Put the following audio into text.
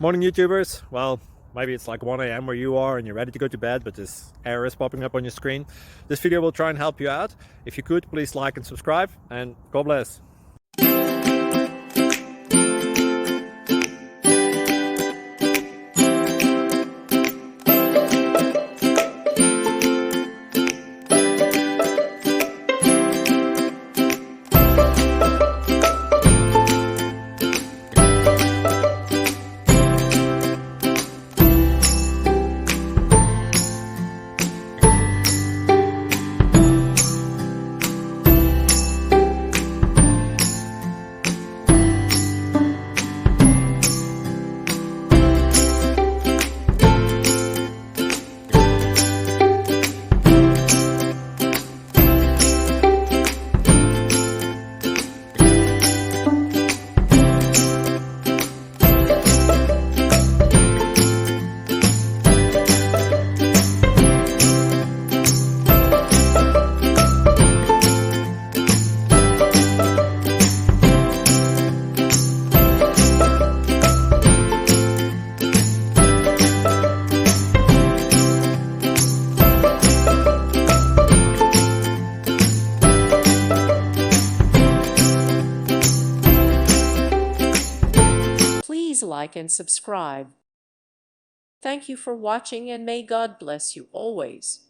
Morning YouTubers. Well, maybe it's like 1 a.m. where you are and you're ready to go to bed, but this error is popping up on your screen. This video will try and help you out. If you could, please like and subscribe, and God bless. Please like and subscribe. Thank you for watching, and may God bless you always.